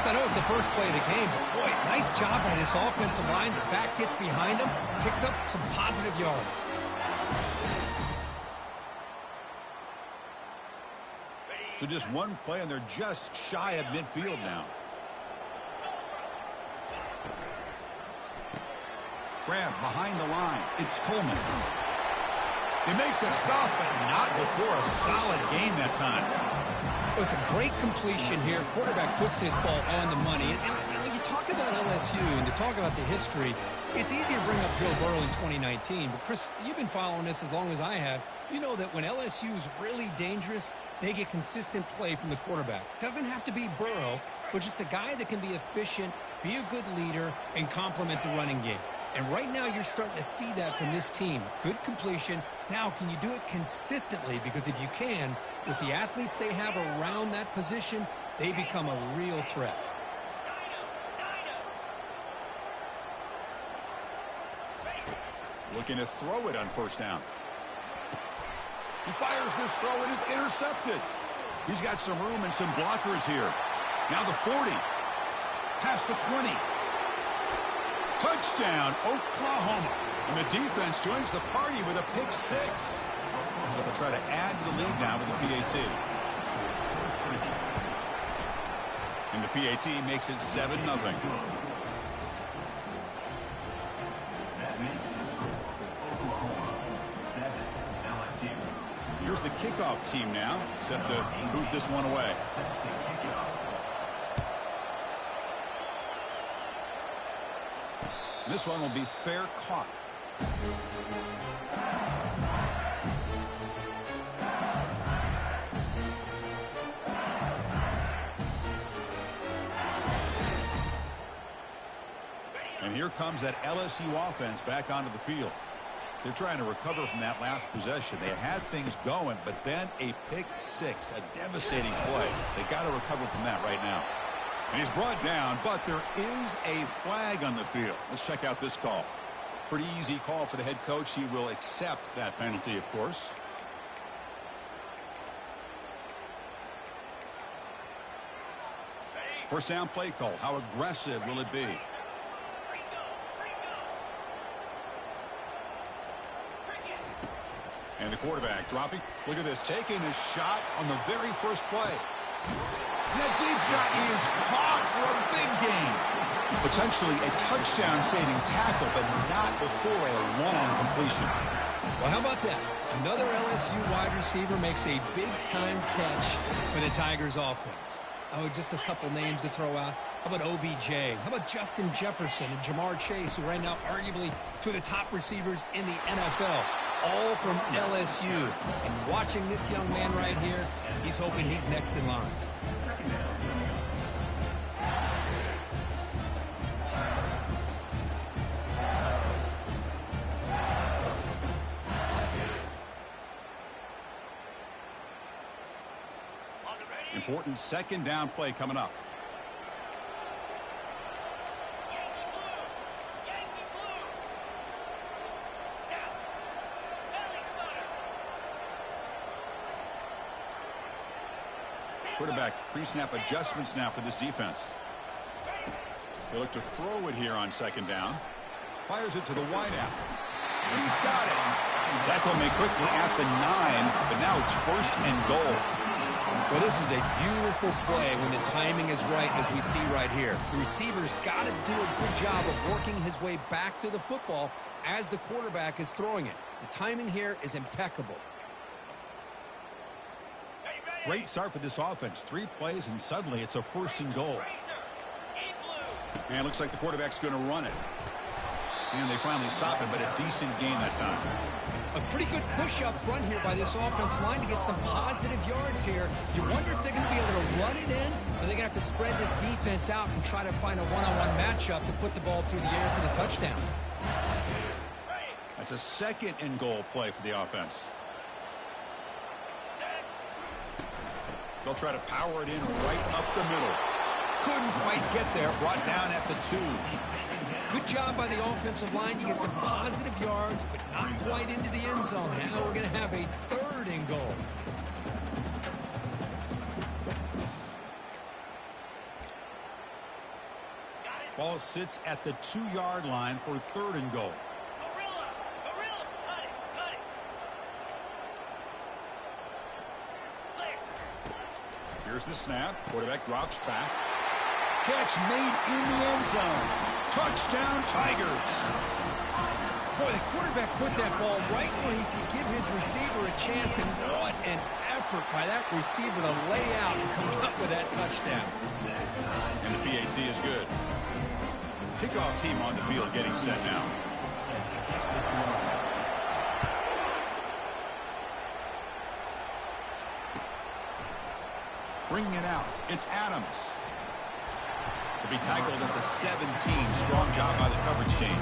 Chris, I know it's the first play of the game, but boy, nice job by this offensive line. The back gets behind him, picks up some positive yards. So just one play, and they're just shy of midfield now. Grab behind the line. It's Coleman. They make the stop, but not before a solid gain that time. It was a great completion here. Quarterback puts this ball on the money. And you talk about LSU and to talk about the history, it's easy to bring up Joe Burrow in 2019. But, Chris, you've been following this as long as I have. You know that when LSU is really dangerous, they get consistent play from the quarterback. Doesn't have to be Burrow, but just a guy that can be efficient, be a good leader, and complement the running game. And right now you're starting to see that from this team. Good completion. Now, can you do it consistently? Because if you can, with the athletes they have around that position, they become a real threat. Looking to throw it on first down. He fires this throw and is intercepted. He's got some room and some blockers here. Now the 40. Past the 20. Touchdown, Oklahoma. And the defense joins the party with a pick six. So they'll try to add to the lead now with the PAT. And the PAT makes it 7-0. Here's the kickoff team now, set to boot this one away. This one will be fair caught. And here comes that LSU offense back onto the field. They're trying to recover from that last possession. They had things going, but then a pick six, a devastating play. They got to recover from that right now. And he's brought down, but there is a flag on the field. Let's check out this call. Pretty easy call for the head coach. He will accept that penalty, of course. First down play call. How aggressive will it be? And the quarterback dropping. Look at this, taking a shot on the very first play. That deep shot is caught for a big gain. Potentially a touchdown-saving tackle, but not before a long completion. Well, how about that? Another LSU wide receiver makes a big-time catch for the Tigers offense. Oh, just a couple names to throw out. How about OBJ? How about Justin Jefferson and Jamar Chase, who right now arguably two of the top receivers in the NFL, all from LSU. And watching this young man right here, he's hoping he's next in line. Important second down play coming up. Quarterback pre-snap adjustments now for this defense. They look to throw it here on second down. Fires it to the wideout. And he's got it. Tackle made quickly at the 9, but now it's first and goal. Well, this is a beautiful play when the timing is right, as we see right here. The receiver's got to do a good job of working his way back to the football as the quarterback is throwing it. The timing here is impeccable. Great start for this offense. 3 plays, and suddenly it's a first and goal. And it looks like the quarterback's going to run it. And they finally stop it, but a decent gain that time. A pretty good push up front here by this offense line to get some positive yards here. You wonder if they're going to be able to run it in, or they're going to have to spread this defense out and try to find a one-on-one matchup to put the ball through the air for the touchdown. That's a second and goal play for the offense. They'll try to power it in right up the middle. Couldn't quite get there. Brought down at the 2. Good job by the offensive line. You get some positive yards, but not quite into the end zone. Now we're going to have a third and goal. Ball sits at the 2-yard line for 3rd and goal. Here's the snap. Quarterback drops back. Catch made in the end zone. Touchdown, Tigers. Boy, the quarterback put that ball right where he could give his receiver a chance, and what an effort by that receiver to lay out and come up with that touchdown. And the PAT is good. Kickoff team on the field getting set now. Bringing it out, it's Adams. To be tackled at the 17. Strong job by the coverage team.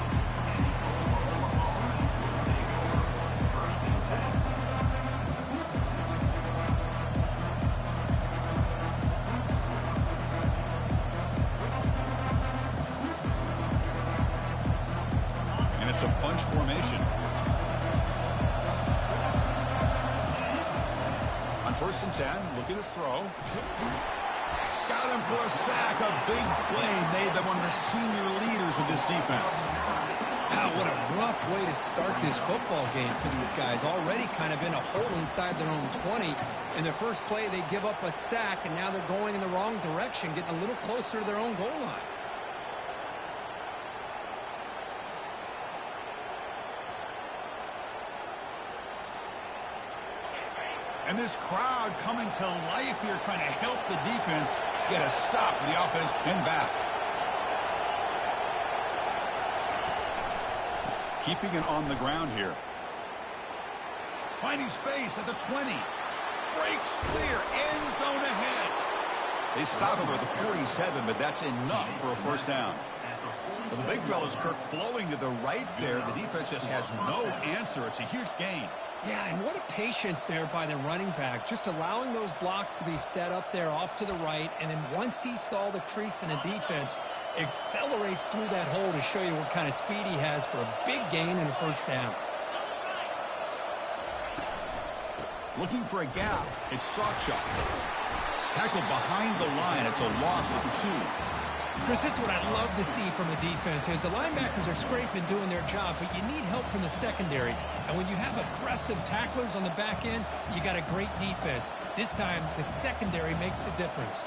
And it's a bunch formation. On 1st and 10, looking to throw. Got him for a sack. A big play made them one of the senior leaders of this defense. Wow, what a rough way to start this football game for these guys. Already kind of in a hole inside their own 20. In their first play, they give up a sack, and now they're going in the wrong direction, getting a little closer to their own goal line. And this crowd coming to life here, trying to help the defense get a stop. The offense pinned back. Keeping it on the ground here. Finding space at the 20. Breaks clear. End zone ahead. They stop him with the 47, but that's enough for a 1st down. Well, the big fella's Kirk flowing to the right there. The defense just has no answer. It's a huge gain. Yeah, and what a patience there by the running back, just allowing those blocks to be set up there off to the right, and then once he saw the crease in the defense, accelerates through that hole to show you what kind of speed he has for a big gain and a 1st down. Looking for a gap. It's Sawchuk. Tackled behind the line. It's a loss of 2. Chris, this is what I'd love to see from the defense is the linebackers are scraping, doing their job, but you need help from the secondary. And when you have aggressive tacklers on the back end, you got a great defense. This time, the secondary makes the difference.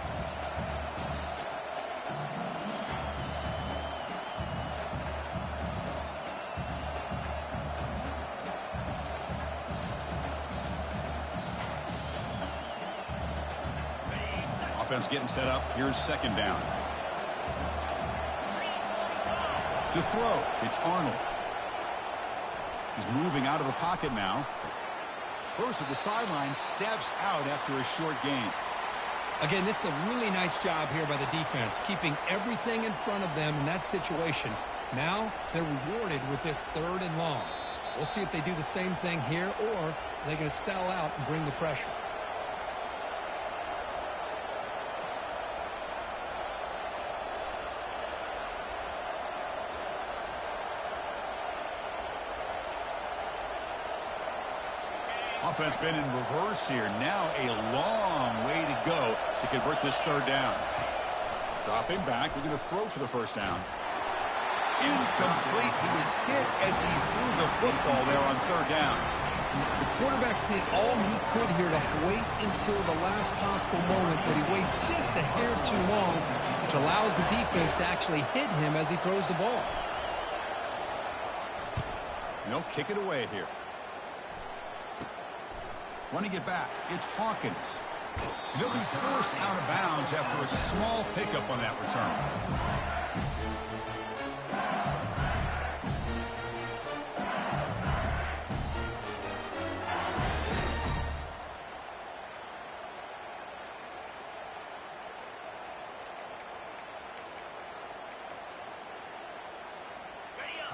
Offense getting set up. Here's 2nd down. To throw, it's Arnold. He's moving out of the pocket now. Burst at the sideline, steps out after a short gain. Again, this is a really nice job here by the defense, keeping everything in front of them in that situation. Now they're rewarded with this 3rd and long. We'll see if they do the same thing here, or they're going to sell out and bring the pressure. Offense been in reverse here. Now a long way to go to convert this 3rd down. Dropping back. Looking to throw for the 1st down. Incomplete. He was hit as he threw the football there on 3rd down. The quarterback did all he could here to wait until the last possible moment, but he waits just a hair too long, which allows the defense to actually hit him as he throws the ball. They'll kick it away here. Running it back, it's Hawkins. And he'll be forced out of bounds after a small pickup on that return.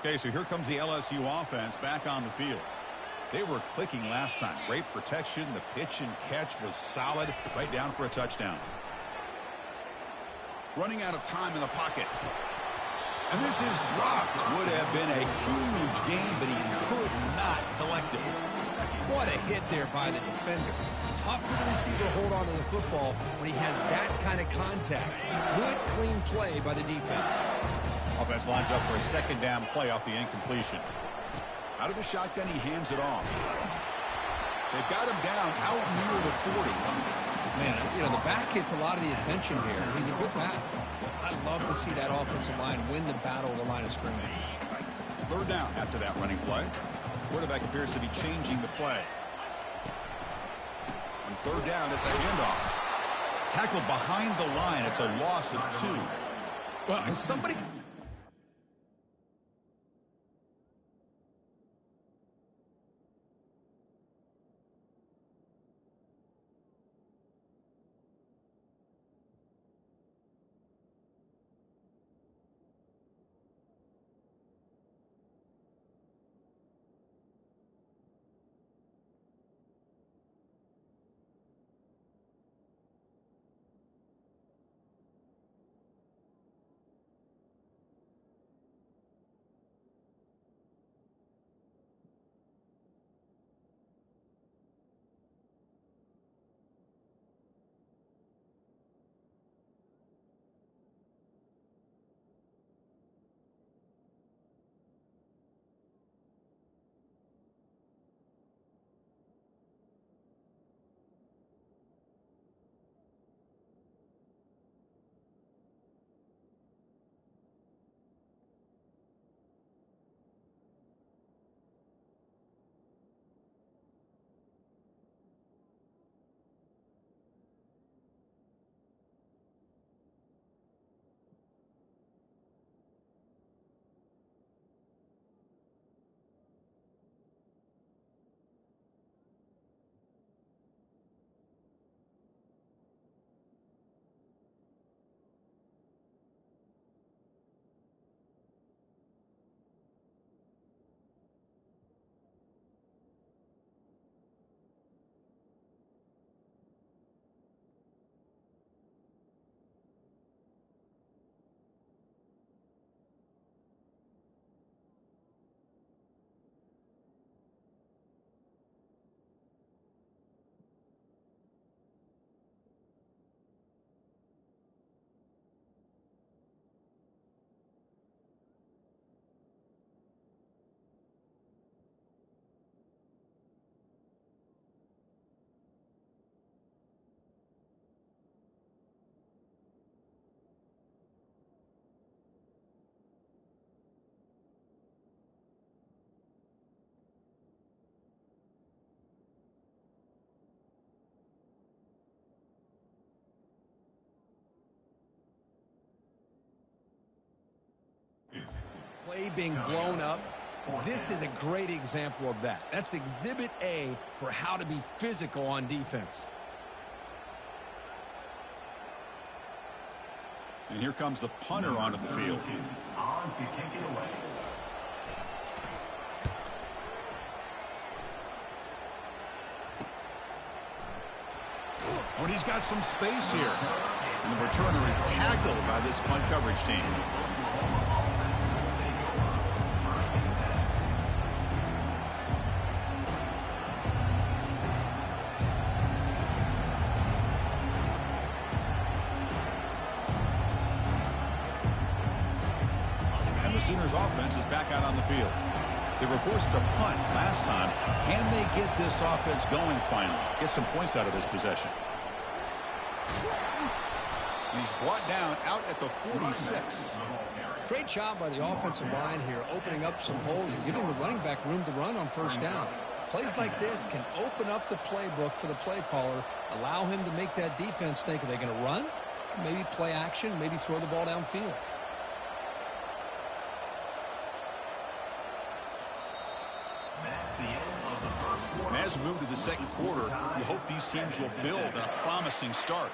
Okay, so here comes the LSU offense back on the field. They were clicking last time. Great protection. The pitch and catch was solid. Right down for a touchdown. Running out of time in the pocket. And this is dropped. Would have been a huge gain, but he could not collect it. What a hit there by the defender. Tough for the receiver to hold on to the football when he has that kind of contact. Good, clean play by the defense. Offense lines up for a second down play off the incompletion. Out of the shotgun, he hands it off. They've got him down out near the 40. Man, you know, the back gets a lot of the attention here. He's a good back. I'd love to see that offensive line win the battle of the line of scrimmage. Third down after that running play. Quarterback appears to be changing the play. On third down, it's a handoff. Tackled behind the line. It's a loss of 2. Well, somebody... Play being blown up. This is a great example of that. That's exhibit A for how to be physical on defense. And here comes the punter onto the field. On to kick it away. Oh, and he's got some space here. And the returner is tackled by this punt coverage team. Sooners offense is back out on the field. They were forced to punt last time. Can they get this offense going finally? Get some points out of this possession. He's brought down out at the 46. Great job by the offensive line here, opening up some holes and giving the running back room to run on first down. Plays like this can open up the playbook for the play caller, allow him to make that defense think, are they going to run? Maybe play action, maybe throw the ball downfield. And as we move to the second quarter, you hope these teams will build on a promising start.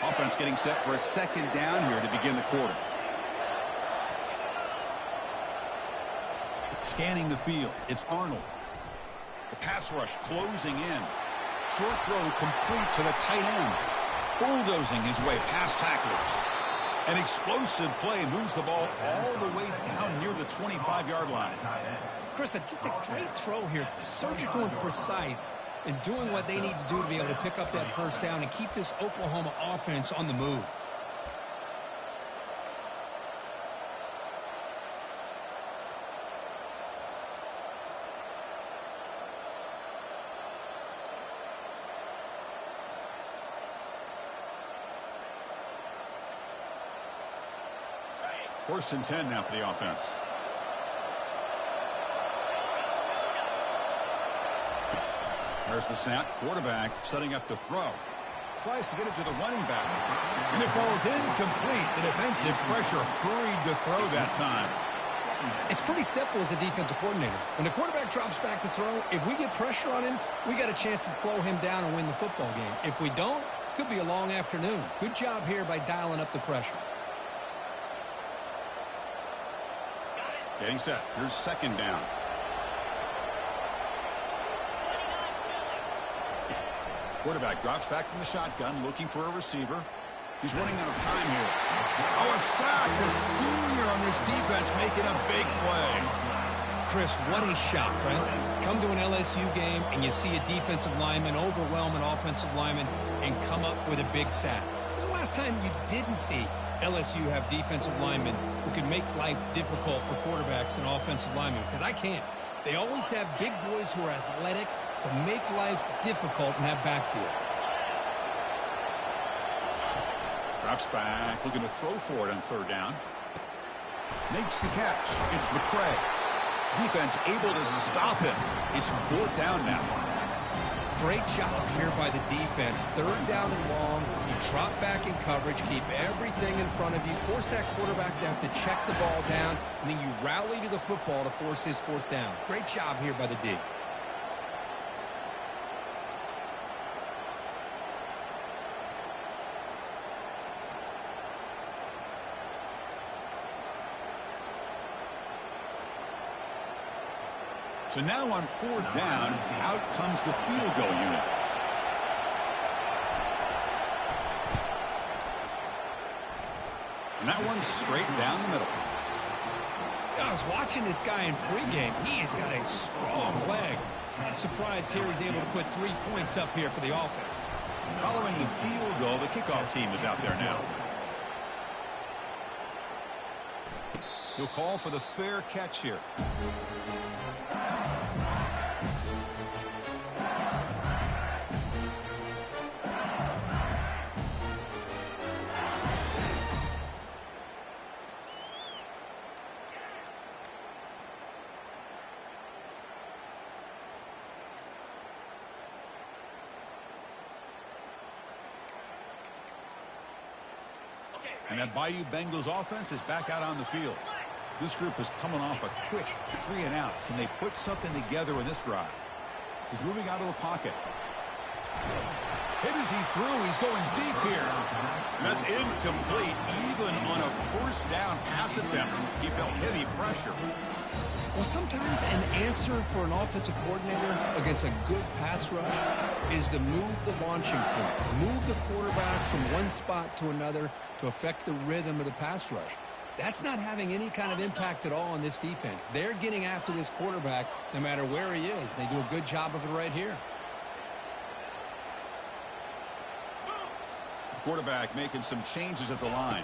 Offense getting set for a second down here to begin the quarter. Scanning the field, it's Arnold. The pass rush closing in. Short throw complete to the tight end. bulldozing his way past tacklers. An explosive play moves the ball all the way down near the 25-yard line. Chris, just a great throw here. Surgical and precise in doing what they need to do to be able to pick up that first down and keep this Oklahoma offense on the move. First and 10 now for the offense. There's the snap. Quarterback setting up to throw. Tries to get it to the running back. And it falls incomplete. The defensive pressure hurried to throw that time. It's pretty simple as a defensive coordinator. When the quarterback drops back to throw, if we get pressure on him, we got a chance to slow him down and win the football game. If we don't, could be a long afternoon. Good job here by dialing up the pressure. Getting set. Here's second down. Quarterback drops back from the shotgun, looking for a receiver. He's running out of time here. Oh, a sack. The senior on this defense making a big play. Chris, what a shot, right? Come to an LSU game and you see a defensive lineman overwhelm an offensive lineman and come up with a big sack. When was the last time you didn't see LSU have defensive linemen who can make life difficult for quarterbacks and offensive linemen? Because I can't. They always have big boys who are athletic to make life difficult in that backfield. Drops back, looking to throw for it on third down. Makes the catch. It's McCray. Defense able to stop him. It's fourth down now. Great job here by the defense. Third down and long. You drop back in coverage, keep everything in front of you, force that quarterback to have to check the ball down, and then you rally to the football to force his fourth down. Great job here by the D. So now on fourth down, out comes the field goal unit. And that one's straight down the middle. I was watching this guy in pregame. He has got a strong leg. I'm surprised here he's able to put 3 points up here for the offense. Following the field goal, the kickoff team is out there now. He'll call for the fair catch here. And that Bayou Bengals offense is back out on the field. This group is coming off a quick 3 and out. Can they put something together in this drive? He's moving out of the pocket. Hit as he threw. He's going deep here. And that's incomplete. Even on a first down pass attempt, he felt heavy pressure. Well, sometimes an answer for an offensive coordinator against a good pass rush is to move the launching point, move the quarterback from one spot to another to affect the rhythm of the pass rush. That's not having any kind of impact at all on this defense. They're getting after this quarterback no matter where he is. They do a good job of it right here. The quarterback making some changes at the line.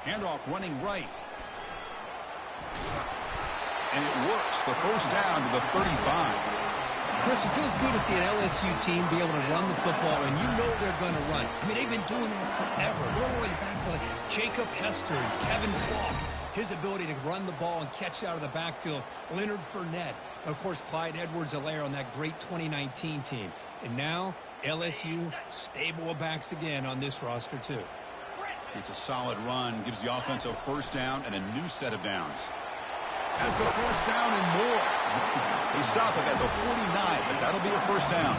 Handoff running right. And it works. The first down to the 35. Chris, it feels good to see an LSU team be able to run the football, and you know they're going to run. I mean, they've been doing that forever. Going all the way back to like Jacob Hester and Kevin Falk. His ability to run the ball and catch out of the backfield. Leonard Fournette. And, of course, Clyde Edwards-Helaire on that great 2019 team. And now, LSU stable of backs again on this roster, too. It's a solid run. Gives the offense a first down and a new set of downs. Has the first down and more. They stop it at the 49, but that'll be a first down.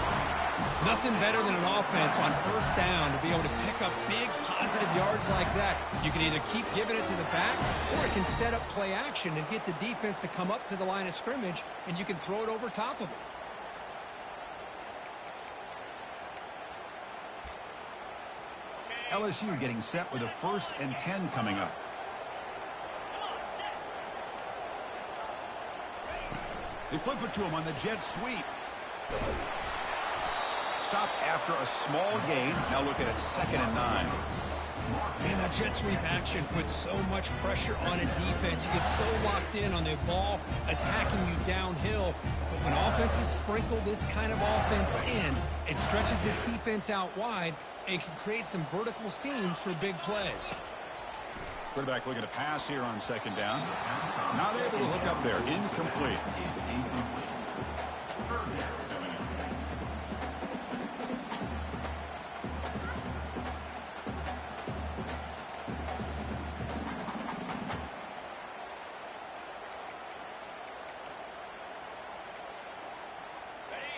Nothing better than an offense on first down to be able to pick up big positive yards like that. You can either keep giving it to the back, or it can set up play action and get the defense to come up to the line of scrimmage, and you can throw it over top of it. LSU getting set with a 1st and 10 coming up. They flip it to him on the jet sweep. Stop after a small gain. Now looking at 2nd and 9. Man, that jet sweep action puts so much pressure on a defense. You get so locked in on the ball attacking you downhill. But when offenses sprinkle this kind of offense in, it stretches this defense out wide and can create some vertical seams for big plays. Quarterback looking to pass here on 2nd down. Not able to hook up there. Incomplete.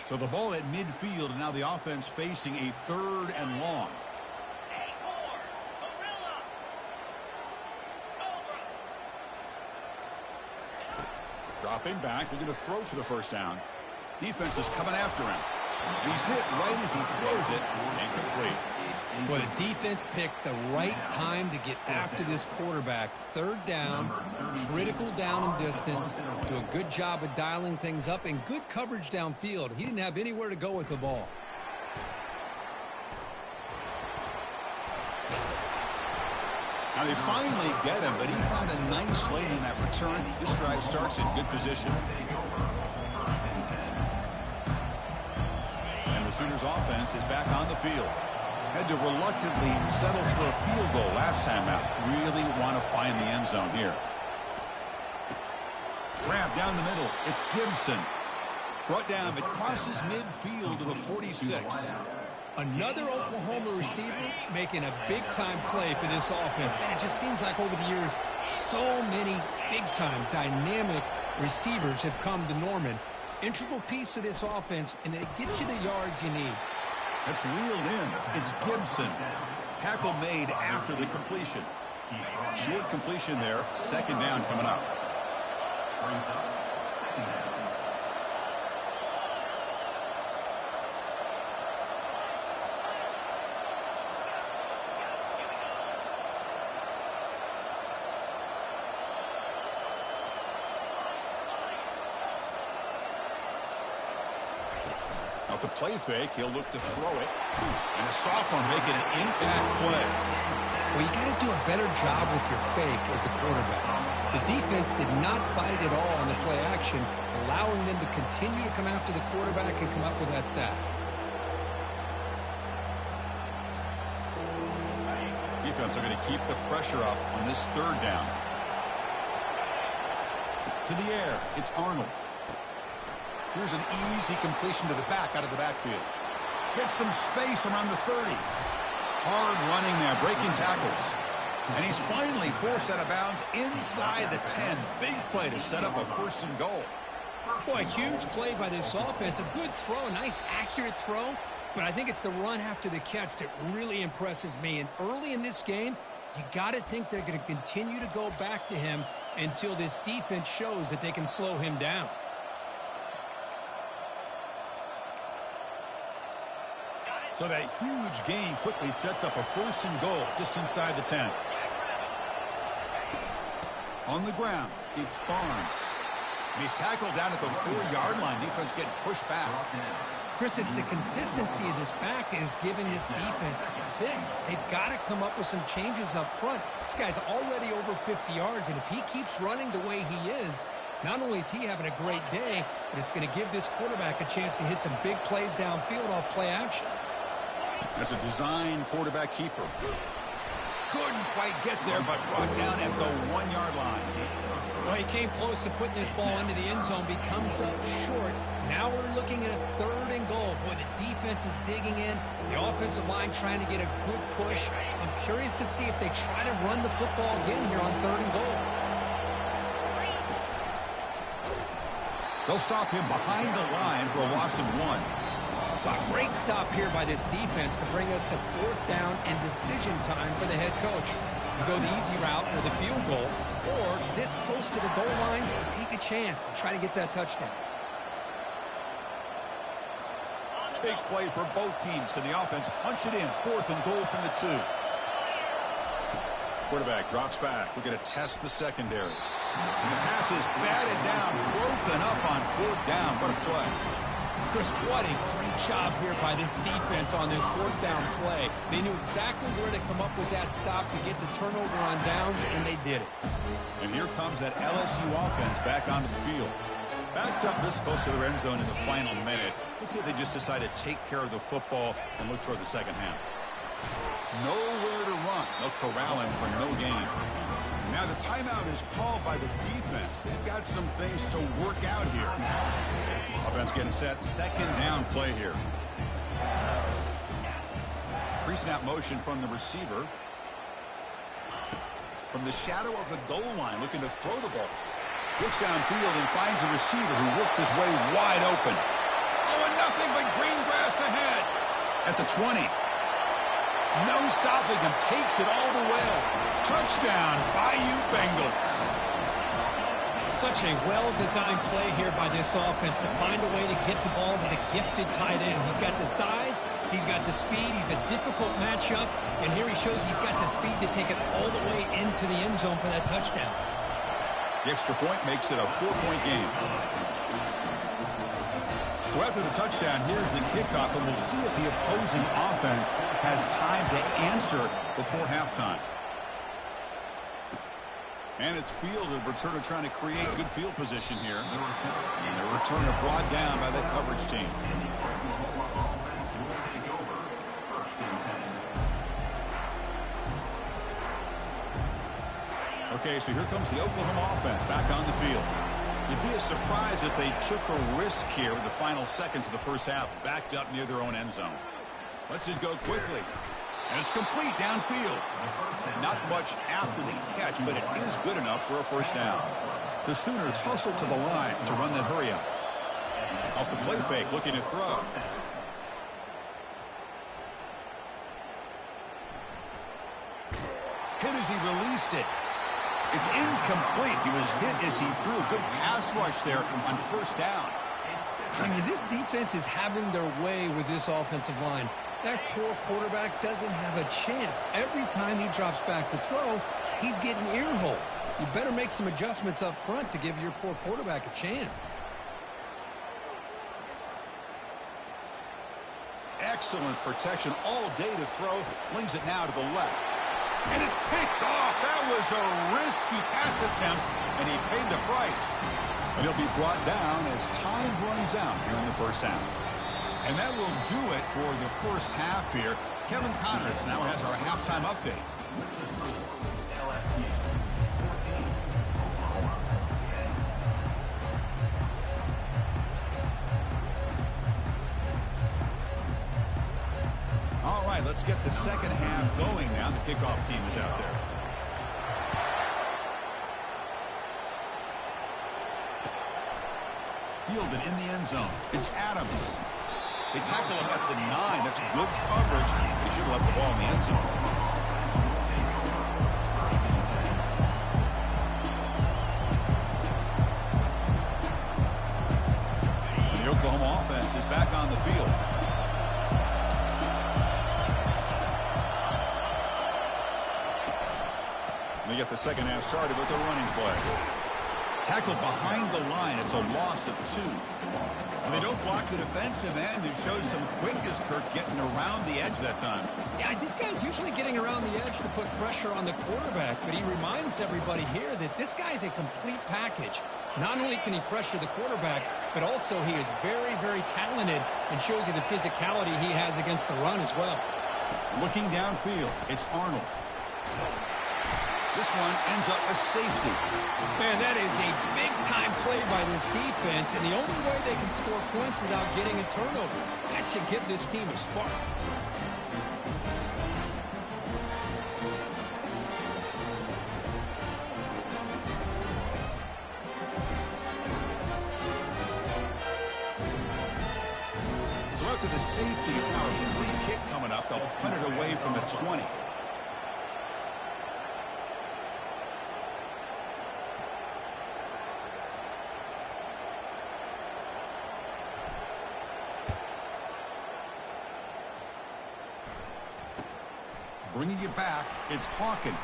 So the ball at midfield, and now the offense facing a 3rd and long. Dropping back, looking to throw for the 1st down. Defense is coming after him. And he's hit right as he throws it. Incomplete. Well, the defense picks the right time to get after this quarterback. 3rd down, critical down and distance. Do a good job of dialing things up and good coverage downfield. He didn't have anywhere to go with the ball. Now they finally get him, but he found a nice lane in that return. This drive starts in good position. And the Sooners offense is back on the field. Had to reluctantly settle for a field goal last time out. Really want to find the end zone here. Grab down the middle. It's Gibson. Brought down. It crosses midfield to the 46. Another Oklahoma receiver making a big-time play for this offense. Man, it just seems like over the years, so many big-time, dynamic receivers have come to Norman. Integral piece of this offense, and it gets you the yards you need. That's reeled in. It's Gibson. Tackle made after the completion. Short completion there. 2nd down coming up. Off the play fake, he'll look to throw it. And a sophomore making an impact play. Well, you got to do a better job with your fake as the quarterback. The defense did not bite at all on the play action, allowing them to continue to come after the quarterback and come up with that sack. Defense are going to keep the pressure up on this 3rd down. To the air, it's Arnold. Here's an easy completion to the back out of the backfield. Gets some space around the 30. Hard running there, breaking tackles. And he's finally forced out of bounds inside the 10. Big play to set up a 1st and goal. Boy, huge play by this offense. A good throw, nice accurate throw. But I think it's the run after the catch that really impresses me. And early in this game, you got to think they're going to continue to go back to him until this defense shows that they can slow him down. So that huge gain quickly sets up a 1st and goal just inside the 10. On the ground, it's Barnes. And he's tackled down at the 4-yard line. Defense getting pushed back. Chris, it's the consistency of this back is giving this defense fits. They've got to come up with some changes up front. This guy's already over 50 yards, and if he keeps running the way he is, not only is he having a great day, but it's going to give this quarterback a chance to hit some big plays downfield off play action. That's a design quarterback keeper. Couldn't quite get there, but brought down at the 1-yard line. Well, he came close to putting this ball into the end zone, but comes up short. Now we're looking at a 3rd and goal. Boy, the defense is digging in. The offensive line trying to get a good push. I'm curious to see if they try to run the football again here on 3rd and goal. They'll stop him behind the line for a loss of 1. Wow, great stop here by this defense to bring us to 4th down and decision time for the head coach. You go the easy route for the field goal, or this close to the goal line, take a chance and try to get that touchdown. Big play for both teams. Can the offense punch it in? 4th and goal from the 2. Quarterback drops back. We're going to test the secondary. And the pass is batted down, broken up on 4th down. What a play. Chris, what a great job here by this defense on this 4th down play. They knew exactly where to come up with that stop to get the turnover on downs, and they did it. And here comes that LSU offense back onto the field. Backed up this close to their end zone in the final minute. Let's see if they just decide to take care of the football and look for the second half. Nowhere to run. They'll corral him for no gain. Now the timeout is called by the defense. They've got some things to work out here. Offense getting set. 2nd down play here. Pre-snap motion from the receiver. From the shadow of the goal line, looking to throw the ball. Looks downfield and finds a receiver who worked his way wide open. Oh, and nothing but green grass ahead. At the 20. No stopping him. Takes it all the way. Touchdown, Bayou Bengals. Such a well-designed play here by this offense to find a way to get the ball to the gifted tight end. He's got the size. He's got the speed. He's a difficult matchup. And here he shows he's got the speed to take it all the way into the end zone for that touchdown. The extra point makes it a 4-point game. So after the touchdown, here's the kickoff, and we'll see if the opposing offense has time to answer before halftime. And it's fielded. Returner trying to create good field position here. And the returner brought down by that coverage team. Okay, so here comes the Oklahoma offense back on the field. It'd be a surprise if they took a risk here with the final seconds of the first half, backed up near their own end zone. Let's it go quickly. And it's complete downfield. Not much after the catch, but it is good enough for a first down. The Sooners hustle to the line to run the hurry up. Off the play fake, looking to throw. Hit as he released it. It's incomplete. He was hit as he threw. Good pass rush there on first down. I mean, this defense is having their way with this offensive line. That poor quarterback doesn't have a chance. Every time he drops back to throw, he's getting ear-holed. You better make some adjustments up front to give your poor quarterback a chance. Excellent protection all day to throw. Flings it now to the left. And it's picked off. That was a risky pass attempt, and he paid the price. And he'll be brought down as time runs out here in the first half. And that will do it for the first half here. Kevin Connors now has our halftime update. All right, let's get the second half going now. The kickoff team is out there. Fielded in the end zone. It's Adams. They tackle him at the 9. That's good coverage. They should have left the ball in the end zone. And the Oklahoma offense is back on the field. They get the second half started with a running play. Tackled behind the line. It's a loss of 2. And they don't block the defensive end, who shows some quickness, Kirk, getting around the edge that time. Yeah, this guy's usually getting around the edge to put pressure on the quarterback, but he reminds everybody here that this guy's a complete package. Not only can he pressure the quarterback, but also he is very, very talented and shows you the physicality he has against the run as well. Looking downfield, it's Arnold. This one ends up a safety. Man, that is a big-time play by this defense, and the only way they can score points without getting a turnover. That should give this team a spark. So after the safety, it's now a free kick coming up. They'll punt it away from the 20. Bringing it back, it's Hawkins.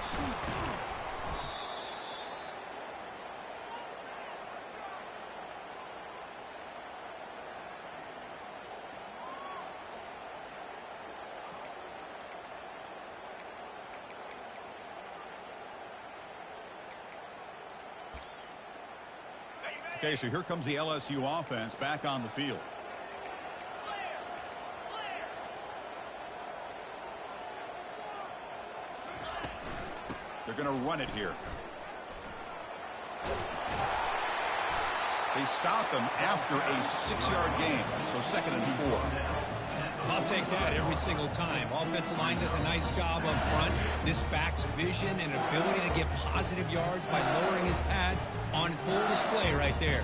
Okay, so here comes the LSU offense back on the field. They're going to run it here. They stop him after a 6-yard gain, so 2nd and 4. I'll take that every single time. Offensive line does a nice job up front. This back's vision and ability to get positive yards by lowering his pads on full display right there.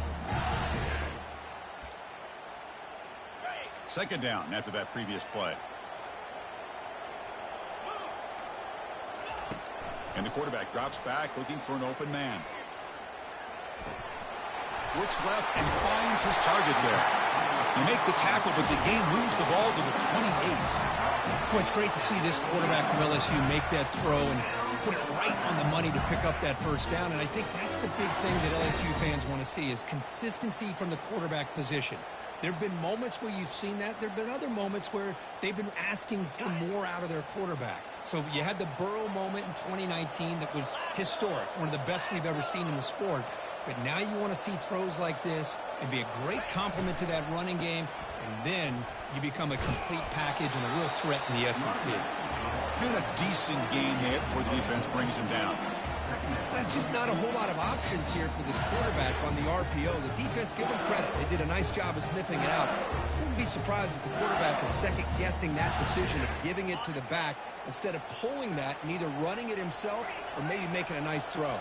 2nd down after that previous play. And the quarterback drops back looking for an open man. Looks left and finds his target there. They make the tackle, but the game moves the ball to the 28. Boy, it's great to see this quarterback from LSU make that throw and put it right on the money to pick up that first down. And I think that's the big thing that LSU fans want to see is consistency from the quarterback position. There have been moments where you've seen that. There have been other moments where they've been asking for more out of their quarterback. So you had the Burrow moment in 2019 that was historic, one of the best we've ever seen in the sport. But now you want to see throws like this and be a great complement to that running game, and then you become a complete package and a real threat in the SEC. Been a decent game there before the defense brings him down. That's just not a whole lot of options here for this quarterback on the RPO. The defense, give them credit. They did a nice job of sniffing it out. Wouldn't be surprised if the quarterback is second-guessing that decision of giving it to the back instead of pulling that and either running it himself or maybe making a nice throw.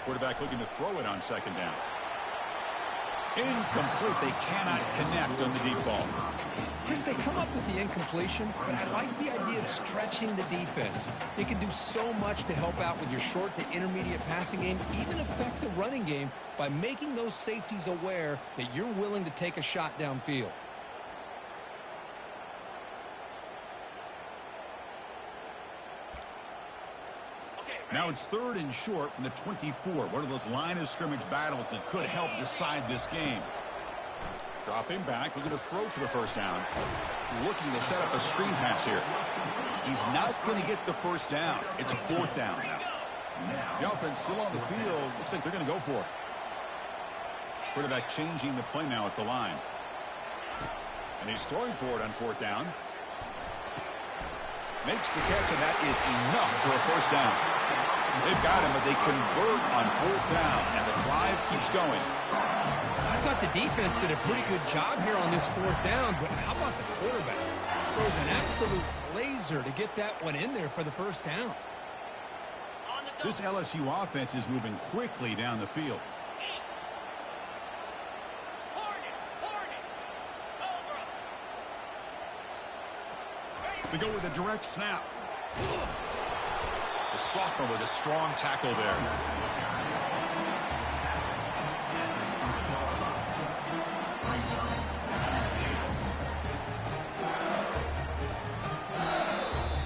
Quarterback looking to throw it on 2nd down. Incomplete. They cannot connect on the deep ball. Chris, they come up with the incompletion, but I like the idea of stretching the defense. They can do so much to help out with your short to intermediate passing game, even affect the running game by making those safeties aware that you're willing to take a shot downfield. Now it's 3rd and short from the 24. One of those line of scrimmage battles that could help decide this game. Dropping back, looking to throw for the first down. Looking to set up a screen pass here. He's not going to get the first down. It's 4th down now. The offense still on the field. Looks like they're going to go for it. Quarterback changing the play now at the line. And he's throwing for it on 4th down. Makes the catch, and that is enough for a first down. They've got him, but they convert on 4th down, and the drive keeps going. I thought the defense did a pretty good job here on this 4th down, but how about the quarterback? Throws an absolute laser to get that one in there for the first down. This LSU offense is moving quickly down the field. They go with a direct snap. The sophomore with a strong tackle there.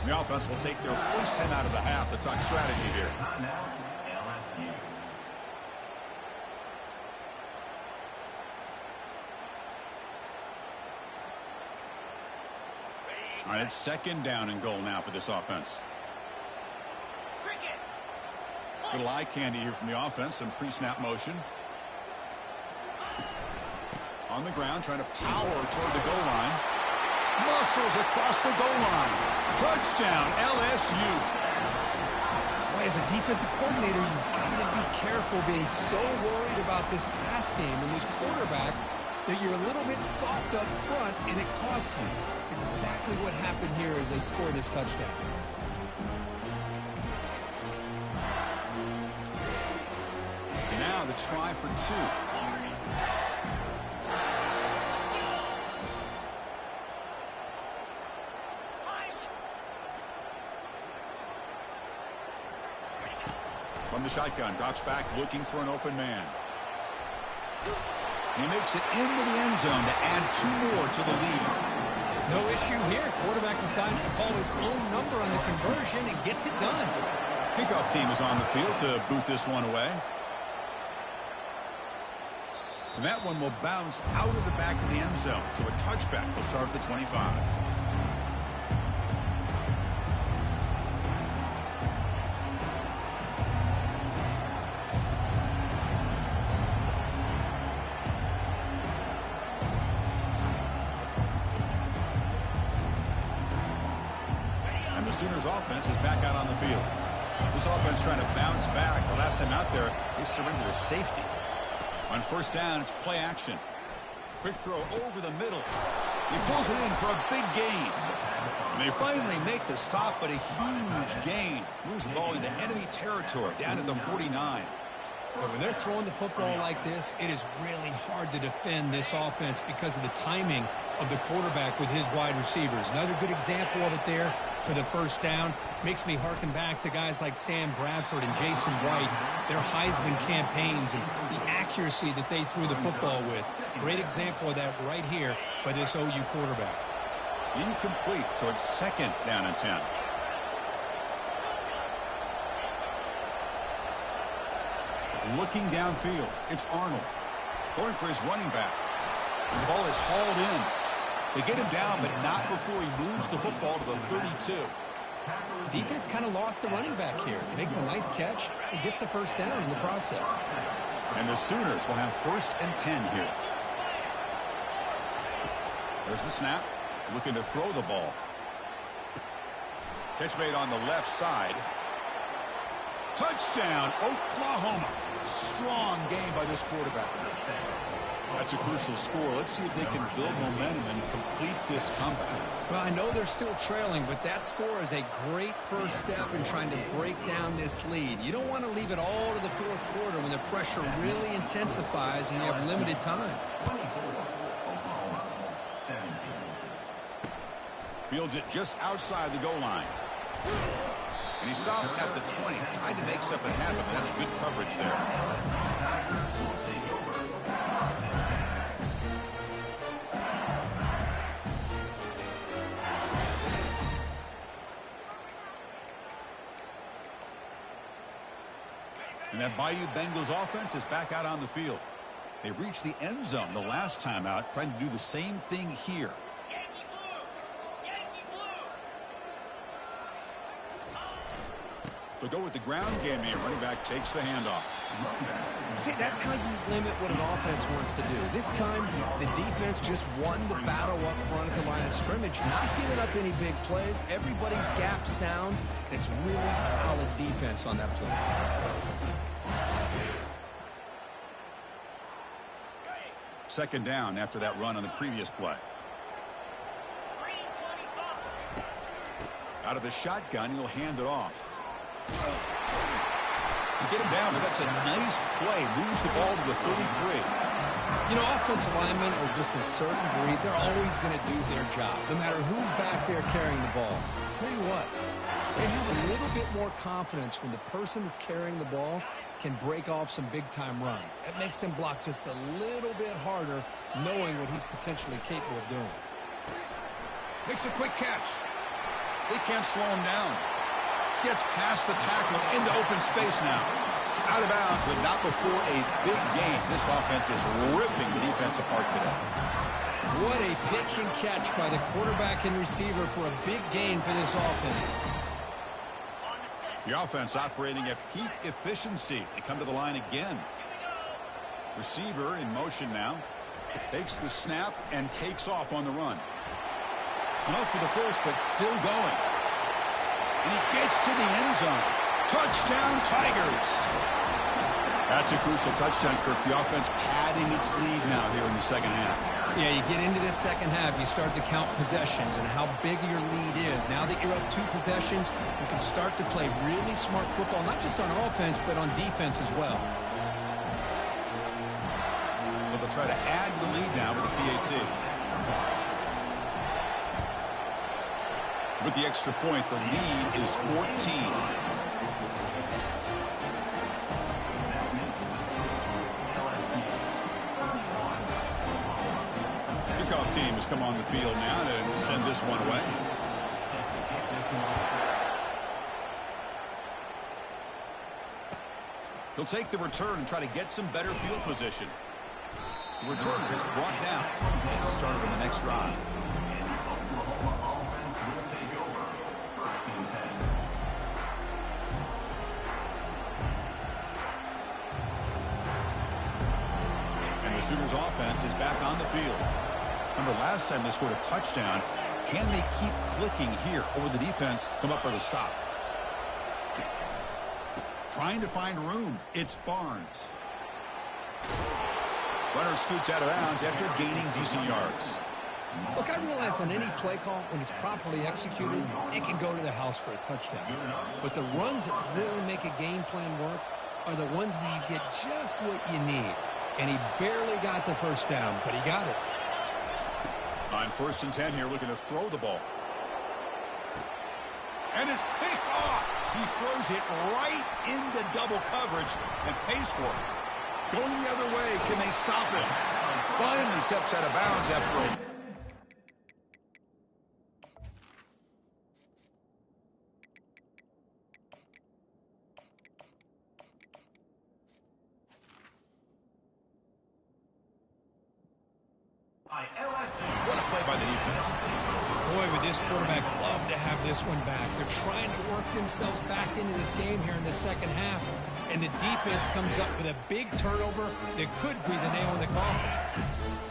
The offense will take their first 10 out of the half. The talk strategy here. LSU. All right, it's 2nd down and goal now for this offense. Little eye candy here from the offense. Some pre-snap motion. On the ground, trying to power toward the goal line. Muscles across the goal line. Touchdown, LSU. Boy, as a defensive coordinator, you've got to be careful being so worried about this pass game and this quarterback that you're a little bit soft up front, and it costs you. It's exactly what happened here as they scored this touchdown. Now the try for 2. From the shotgun, drops back looking for an open man. He makes it into the end zone to add 2 more to the lead. No issue here. Quarterback decides to call his own number on the conversion and gets it done. Kickoff team is on the field to boot this one away. And that one will bounce out of the back of the end zone. So a touchback will start at the 25. And the Sooners offense is back out on the field. This offense trying to bounce back. The last time out there, they surrendered a safety. On first down, it's play action. Quick throw over the middle. He pulls it in for a big gain. And they finally make the stop, but a huge gain. Moves the ball into enemy territory, down at the 49. But when they're throwing the football like this, it is really hard to defend this offense because of the timing of the quarterback with his wide receivers. Another good example of it there for the first down. Makes me harken back to guys like Sam Bradford and Jason White, their Heisman campaigns and the accuracy that they threw the football with. Great example of that right here by this OU quarterback. Incomplete, so it's second down and 10. Looking downfield, it's Arnold. Going for his running back. The ball is hauled in. They get him down, but not before he moves the football to the 32. Defense kind of lost the running back here. Makes a nice catch and gets the first down in the process. And the Sooners will have first and 10 here. There's the snap. Looking to throw the ball. Catch made on the left side. Touchdown, Oklahoma. Strong game by this quarterback. That's a crucial score. Let's see if they can build momentum and complete this comeback. Well, I know they're still trailing, but that score is a great first step in trying to break down this lead. You don't want to leave it all to the fourth quarter when the pressure really intensifies and you have limited time. Fields it just outside the goal line. And he stopped at the 20. Tried to make something happen. That's good coverage there. And that Bayou Bengals offense is back out on the field. They reached the end zone the last time out, trying to do the same thing here. They'll go with the ground game here. Running back takes the handoff. See, that's how you limit what an offense wants to do. This time, the defense just won the battle up front at the line of scrimmage, not giving up any big plays. Everybody's gap sound. It's really solid defense on that play. Second down after that run on the previous play. Out of the shotgun, he'll hand it off. You get him down, but that's a nice play. Moves the ball to the 33. You know, offensive linemen are just a certain breed. They're always going to do their job, no matter who's back there carrying the ball. I'll tell you what, they have a little bit more confidence when the person that's carrying the ball can break off some big-time runs. That makes them block just a little bit harder, knowing what he's potentially capable of doing. Makes a quick catch. They can't slow him down. Gets past the tackler into open space now. Out of bounds, but not before a big gain. This offense is ripping the defense apart today. What a pitch and catch by the quarterback and receiver for a big gain for this offense. The offense operating at peak efficiency. They come to the line again. Receiver in motion now. Takes the snap and takes off on the run. No for the first, but still going. And he gets to the end zone. Touchdown, Tigers. That's a crucial touchdown, Kirk. The offense padding its lead now here in the second half. Yeah, you get into this second half, you start to count possessions and how big your lead is. Now that you're up 2 possessions, you can start to play really smart football, not just on offense, but on defense as well. Well, they'll try to add to the lead now with the PAT. With the extra point, the lead is 14. team has come on the field now to send this one away. He'll take the return and try to get some better field position. The returner is brought down. It's a start on the next drive. And the Sooners offense is back on the field. Remember last time they scored a touchdown. Can they keep clicking here, or will the defense come up with a stop? Trying to find room. It's Barnes. Runner scoots out of bounds after gaining decent yards. Look, I realize on any play call, when it's properly executed, it can go to the house for a touchdown. But the runs that really make a game plan work are the ones where you get just what you need. And he barely got the first down, but he got it. On 1st and 10 here, looking to throw the ball. And it's picked off. He throws it right into double coverage and pays for it. Going the other way, can they stop him? Finally steps out of bounds after a... What a play by the defense. Boy, would this quarterback love to have this one back. They're trying to work themselves back into this game here in the second half. And the defense comes up with a big turnover that could be the nail in the coffin.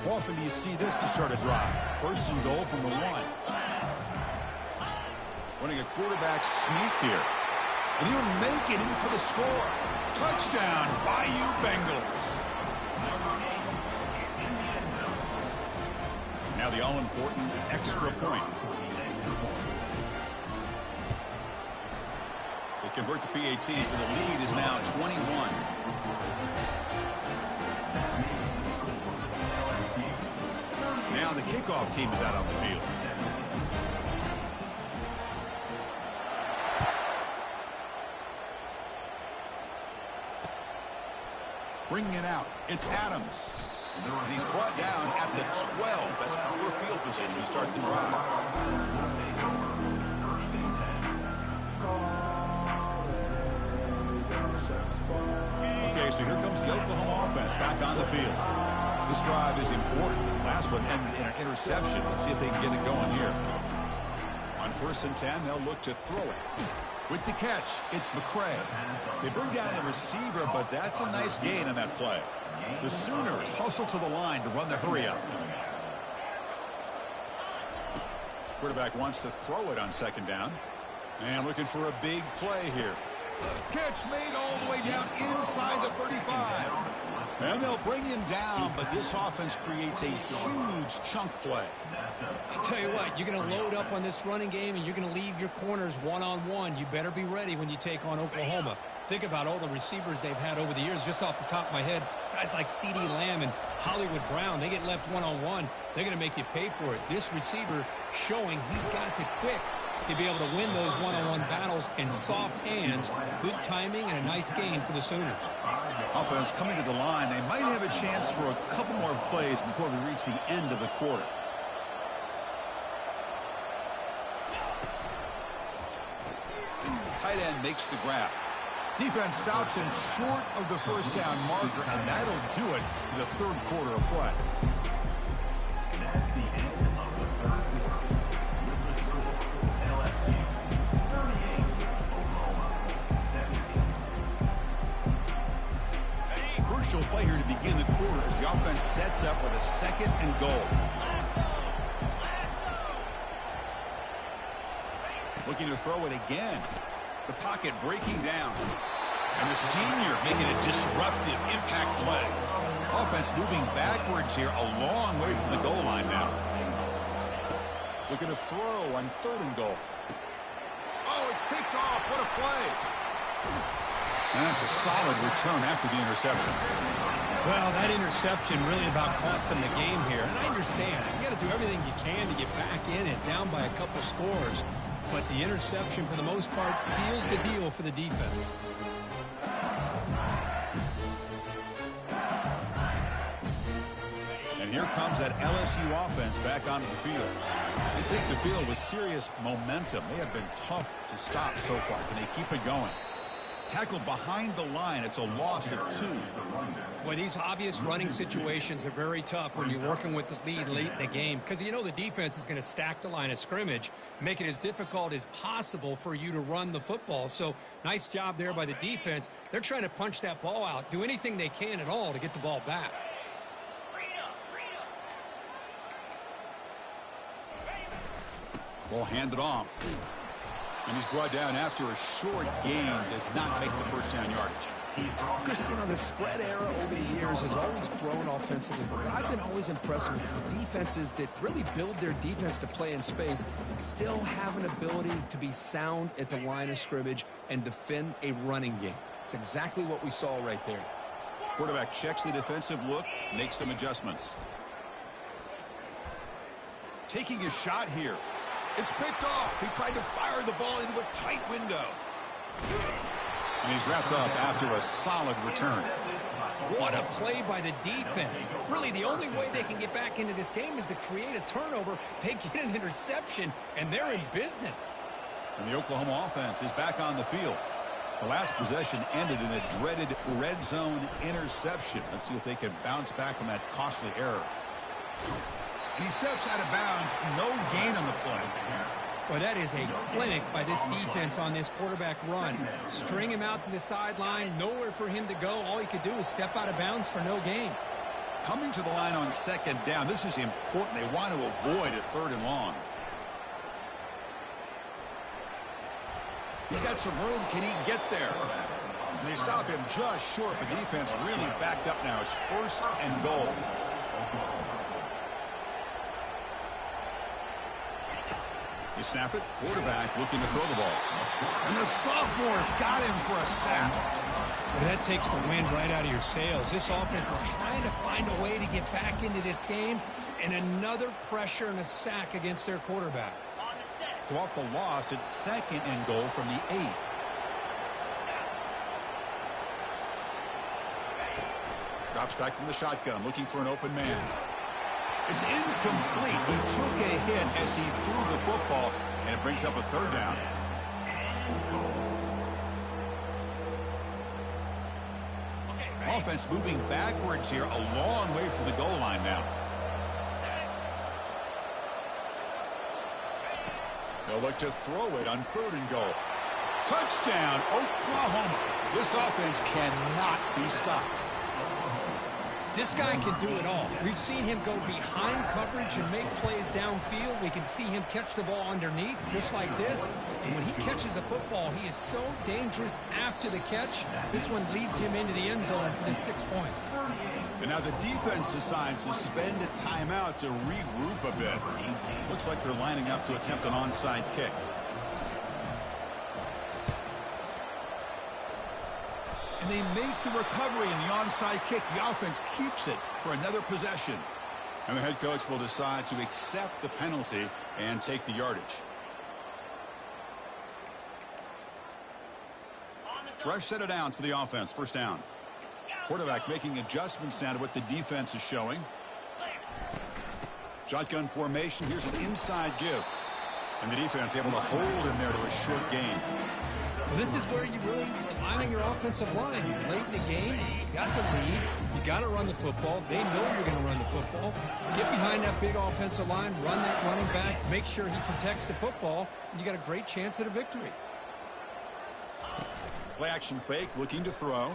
How often do you see this to start a drive? 1st and goal from the 1. Running a quarterback sneak here. And he'll make it in for the score. Touchdown, Bayou Bengals. Now the all-important extra point. They convert the PAT, so the lead is now 21. Now the kickoff team is out on the field. Bringing it out, it's Adams. And he's brought down at the 12. That's poor field position to start the drive. Okay, so here comes the Oklahoma offense back on the field. This drive is important. Last one ended in an interception. Let's see if they can get it going here. On 1st and 10, they'll look to throw it. With the catch, it's McCray. They bring down the receiver, but that's a nice gain on that play. The Sooners hustle to the line to run the hurry-up. Quarterback wants to throw it on 2nd down. And looking for a big play here. Catch made all the way down inside the 35. And they'll bring him down, but this offense creates a huge chunk play. I'll tell you what, you're going to load up on this running game, and you're going to leave your corners one-on-one. You better be ready when you take on Oklahoma. Think about all the receivers they've had over the years. Just off the top of my head, guys like CeeDee Lamb and Hollywood Brown, they get left one-on-one. They're going to make you pay for it. This receiver showing he's got the quicks to be able to win those one-on-one battles in soft hands. Good timing and a nice gain for the Sooners. Offense coming to the line. They might have a chance for a couple more plays before we reach the end of the quarter. Tight end makes the grab. Defense stops him short of the 1st down marker, and that'll do it for the 3rd quarter of play. That's the end of the 3rd quarter. With the score, LSU 38, Oklahoma 17. Crucial play here to begin the quarter as the offense sets up with a 2nd and goal. Looking to throw it again. The pocket breaking down. And the senior making a disruptive impact play. Offense moving backwards here, a long way from the goal line now. Looking to throw on 3rd and goal. Oh, it's picked off. What a play. And that's a solid return after the interception. Well, that interception really about cost them the game here. And I understand. You got to do everything you can to get back in it, down by a couple scores. But the interception, for the most part, seals the deal for the defense. And And here comes that LSU offense back onto the field. They take the field with serious momentum. They have been tough to stop so far. Can they keep it going? Tackled behind the line. It's a loss of 2. Boy, these obvious running situations are very tough when you're working with the lead late in the game, because you know the defense is going to stack the line of scrimmage, make it as difficult as possible for you to run the football. So nice job there by the defense. They're trying to punch that ball out, do anything they can at all to get the ball back. Ball handed off. And he's brought down after a short gain. Does not make the first down yardage. Chris, you know, the spread era over the years has always grown offensively, but I've been always impressed with defenses that really build their defense to play in space, still have an ability to be sound at the line of scrimmage and defend a running game. It's exactly what we saw right there. Quarterback checks the defensive look, makes some adjustments. Taking a shot here. It's picked off. He tried to fire the ball into a tight window. And he's wrapped up after a solid return. What a play by the defense. Really, the only way they can get back into this game is to create a turnover. They get an interception, and they're in business. And the Oklahoma offense is back on the field. The last possession ended in a dreaded red zone interception. Let's see if they can bounce back from that costly error. And he steps out of bounds. No gain on the play. Well, that is a clinic by this defense on this quarterback run. String him out to the sideline, nowhere for him to go. All he could do is step out of bounds for no gain. Coming to the line on second down. This is important. They want to avoid a 3rd and long. He's got some room. Can he get there? And they stop him just short. The defense really backed up now. It's 1st and goal. They snap it. Quarterback looking to throw the ball. And the sophomore's got him for a sack. Well, that takes the wind right out of your sails. This offense is trying to find a way to get back into this game, and another pressure and a sack against their quarterback. So off the loss, it's 2nd and goal from the 8. Drops back from the shotgun, looking for an open man. It's incomplete. He took a hit as he threw the football, and it brings up a 3rd down. Offense moving backwards here, a long way from the goal line now. They'll look to throw it on 3rd and goal. Touchdown, Oklahoma. This offense cannot be stopped. This guy can do it all. We've seen him go behind coverage and make plays downfield. We can see him catch the ball underneath, just like this. And when he catches a football, he is so dangerous after the catch. This one leads him into the end zone for the 6 points. And now the defense decides to spend a timeout to regroup a bit. Looks like they're lining up to attempt an onside kick. And they make the recovery in the onside kick. The offense keeps it for another possession. And the head coach will decide to accept the penalty and take the yardage. Fresh set of downs for the offense. 1st down. Quarterback making adjustments now to what the defense is showing. Shotgun formation. Here's an inside give. And the defense able to hold him there to a short gain. Well, this is where you really rely on your offensive line. You're late in the game. You got the lead. You got to run the football. They know you're going to run the football. Get behind that big offensive line. Run that running back. Make sure he protects the football. And you got a great chance at a victory. Play action fake, looking to throw.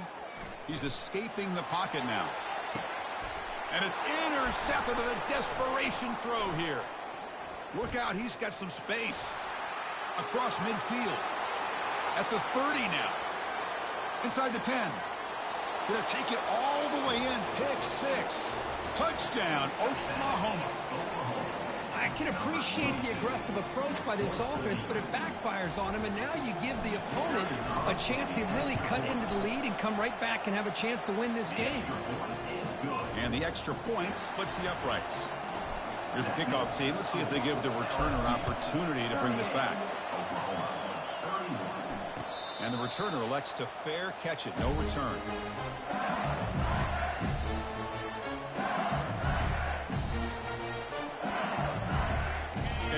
He's escaping the pocket now. And it's intercepted with a desperation throw here. Look out, he's got some space. Across midfield. At the 30 now. Inside the 10. Gonna take it all the way in. Pick 6. Touchdown, Oklahoma. I can appreciate the aggressive approach by this offense, but it backfires on him, and now you give the opponent a chance to really cut into the lead and come right back and have a chance to win this game. And the extra point splits the uprights. Here's the kickoff team. Let's see if they give the returner an opportunity to bring this back. And the returner elects to fair catch it. No return.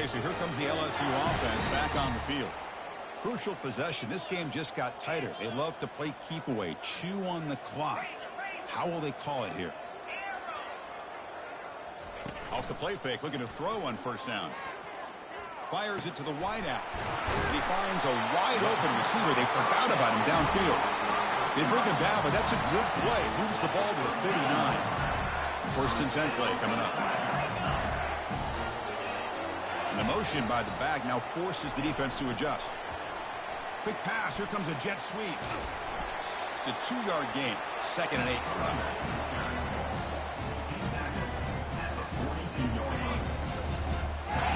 Okay, so here comes the LSU offense back on the field. Crucial possession. This game just got tighter. They love to play keep away, chew on the clock. How will they call it here? Off the play fake, looking to throw on first down. Fires it to the wideout. He finds a wide-open receiver. They forgot about him downfield. They bring him down, but that's a good play. Moves the ball to the 39. First and 10 play coming up. And the motion by the back now forces the defense to adjust. Quick pass. Here comes a jet sweep. It's a 2-yard gain. 2nd and 8.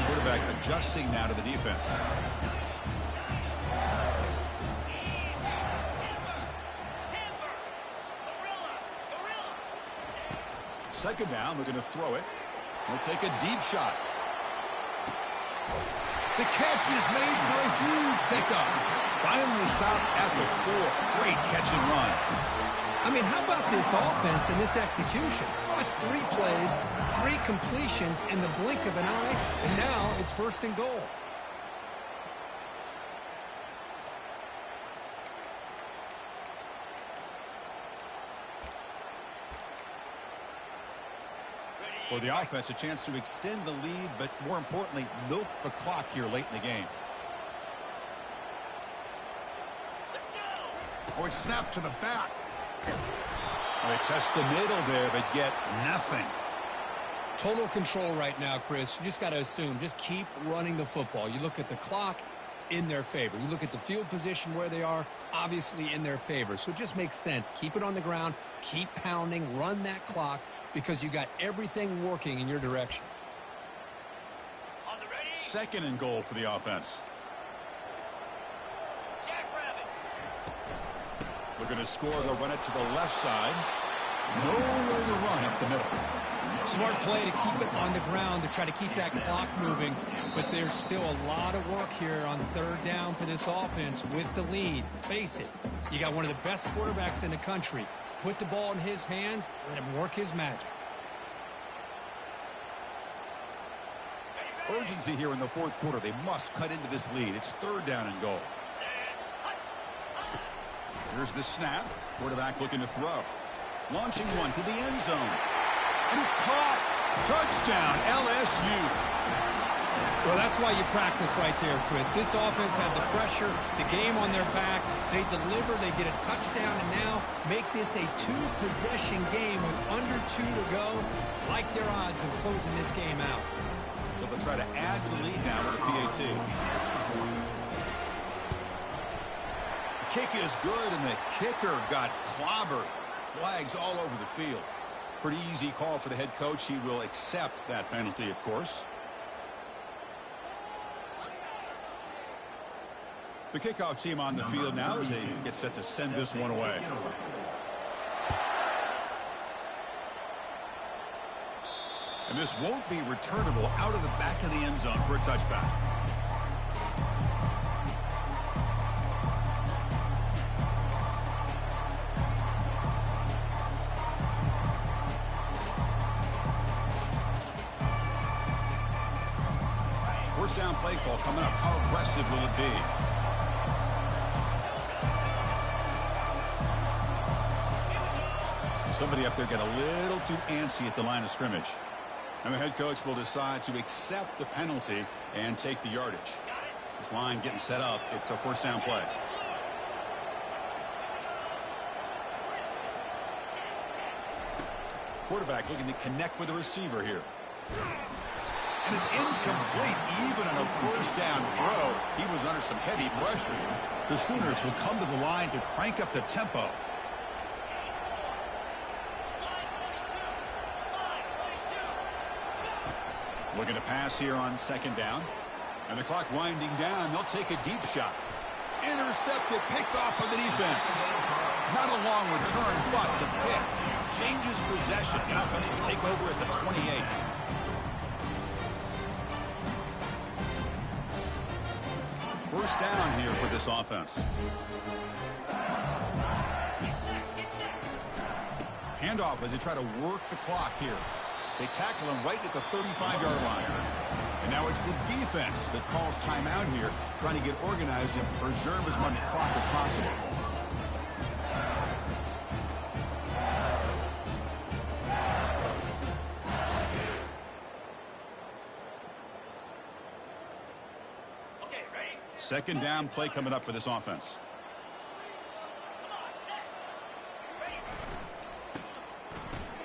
Quarterback adjusting now to the defense. Second down, looking to throw it. He'll take a deep shot. The catch is made for a huge pickup. Finally stopped at the 4. Great catch and run. I mean, how about this offense and this execution? That's 3 plays, 3 completions in the blink of an eye, and now it's 1st and goal. For the offense, a chance to extend the lead, but more importantly, milk the clock here late in the game. Oh, it's snapped to the back. They test the middle there, but get nothing. Total control right now, Chris. You just got to assume. Just keep running the football. You look at the clock, in their favor. You look at the field position where they are, obviously in their favor. So it just makes sense. Keep it on the ground. Keep pounding. Run that clock because you got everything working in your direction. 2nd and goal for the offense. Looking to score, they'll run it to the left side. Nowhere to run up the middle. Smart play to keep it on the ground to try to keep that clock moving. But there's still a lot of work here on 3rd down for this offense with the lead. Face it, you got one of the best quarterbacks in the country. Put the ball in his hands, let him work his magic. Urgency here in the 4th quarter. They must cut into this lead. It's 3rd down and goal. Here's the snap. Quarterback looking to throw. Launching one to the end zone. And it's caught. Touchdown, LSU. Well, that's why you practice right there, Chris. This offense had the pressure, the game on their back. They deliver, they get a touchdown, and now make this a 2-possession game with under 2 to go. Like their odds of closing this game out. So they'll try to add to the lead now with a PAT. Kick is good, and the kicker got clobbered. Flags all over the field. Pretty easy call for the head coach. He will accept that penalty, of course. The kickoff team on the field now as they get set to send this one away. And this won't be returnable out of the back of the end zone for a touchback. First down play call coming up. How aggressive will it be? Somebody up there got a little too antsy at the line of scrimmage. And the head coach will decide to accept the penalty and take the yardage. This line getting set up. It's a first down play. Quarterback looking to connect with the receiver here. And it's incomplete. Even on a first down throw, he was under some heavy pressure. The Sooners will come to the line to crank up the tempo. Looking to pass here on 2nd down. And the clock winding down. They'll take a deep shot. Intercepted, picked off by the defense. Not a long return, but the pick changes possession. The offense will take over at the 28. First down here for this offense. Handoff as they try to work the clock here. They tackle him right at the 35-yard line. And now it's the defense that calls timeout here, trying to get organized and preserve as much clock as possible. Okay, ready? Second down play coming up for this offense.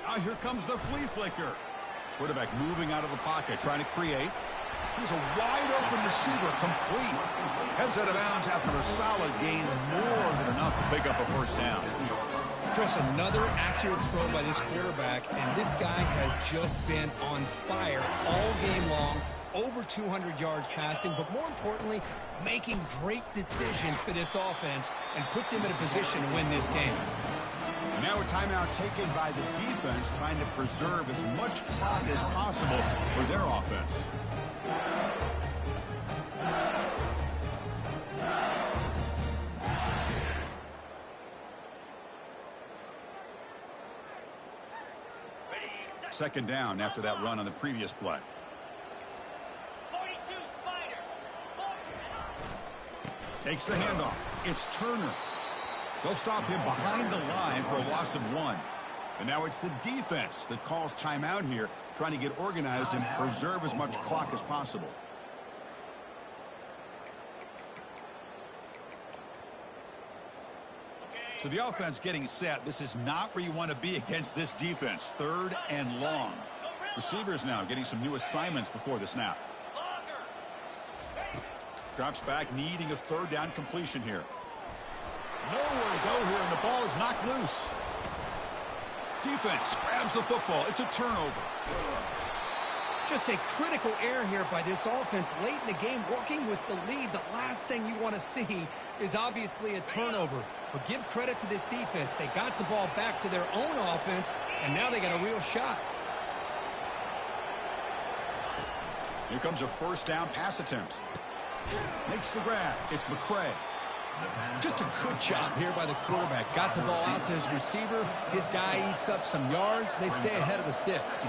Now here comes the flea flicker. Quarterback moving out of the pocket, trying to create. He's a wide-open receiver, complete. Heads out of bounds after a solid gain, more than enough to pick up a first down. Chris, another accurate throw by this quarterback, and this guy has just been on fire all game long. Over 200 yards passing, but more importantly, making great decisions for this offense and put them in a position to win this game. Now a timeout taken by the defense, trying to preserve as much clock as possible for their offense. Second down after that run on the previous play. 42 Spider. Takes the handoff. It's Turner. They'll stop him behind the line for a loss of 1. And now it's the defense that calls timeout here, trying to get organized and preserve as much clock as possible. So the offense getting set. This is not where you want to be against this defense. Third and long. Receivers now getting some new assignments before the snap. Drops back, needing a third down completion here. Nowhere to go here, and the ball is knocked loose. Defense grabs the football. It's a turnover. Just a critical error here by this offense late in the game, working with the lead. The last thing you want to see is obviously a turnover. But give credit to this defense. They got the ball back to their own offense, and now they got a real shot. Here comes a first down pass attempt. Makes the grab. It's McCray. Just a good job here by the quarterback. Got the ball out to his receiver. His guy eats up some yards. They stay ahead of the sticks.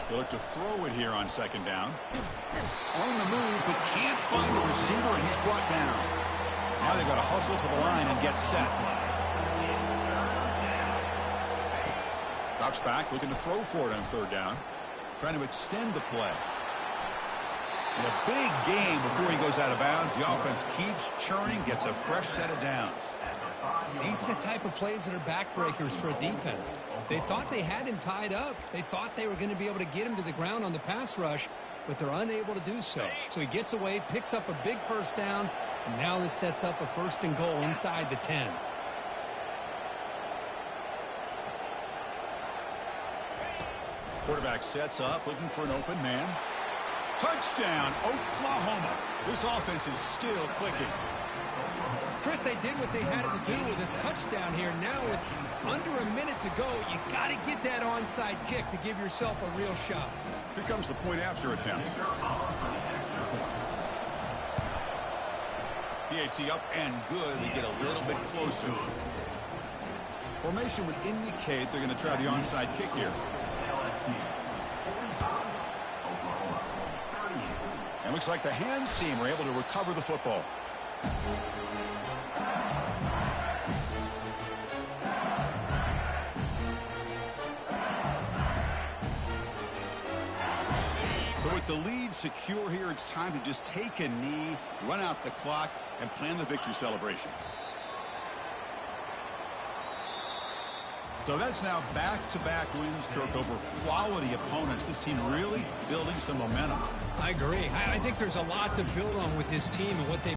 They'll look to throw it here on second down. On the move, but can't find the receiver, and he's brought down. Now they've got to hustle to the line and get set. Drops back, looking to throw for it on third down. Trying to extend the play. In a big game before he goes out of bounds. The offense keeps churning, gets a fresh set of downs. These are the type of plays that are backbreakers for a defense. They thought they had him tied up. They thought they were going to be able to get him to the ground on the pass rush, but they're unable to do so. So he gets away, picks up a big first down, and now this sets up a first and goal inside the 10. Quarterback sets up, looking for an open man. Touchdown, Oklahoma. This offense is still clicking. Chris, they did what they had to do with this touchdown here. Now with under a minute to go, you got to get that onside kick to give yourself a real shot. Here comes the point after attempt. PAT up and good. They get a little bit closer. Formation would indicate they're going to try the onside kick here. And looks like the hands team are able to recover the football. So with the lead secure here, it's time to just take a knee, run out the clock, and plan the victory celebration. So that's now back-to-back wins, Kirk, over quality opponents. This team really building some momentum. I agree. I think there's a lot to build on with this team and what they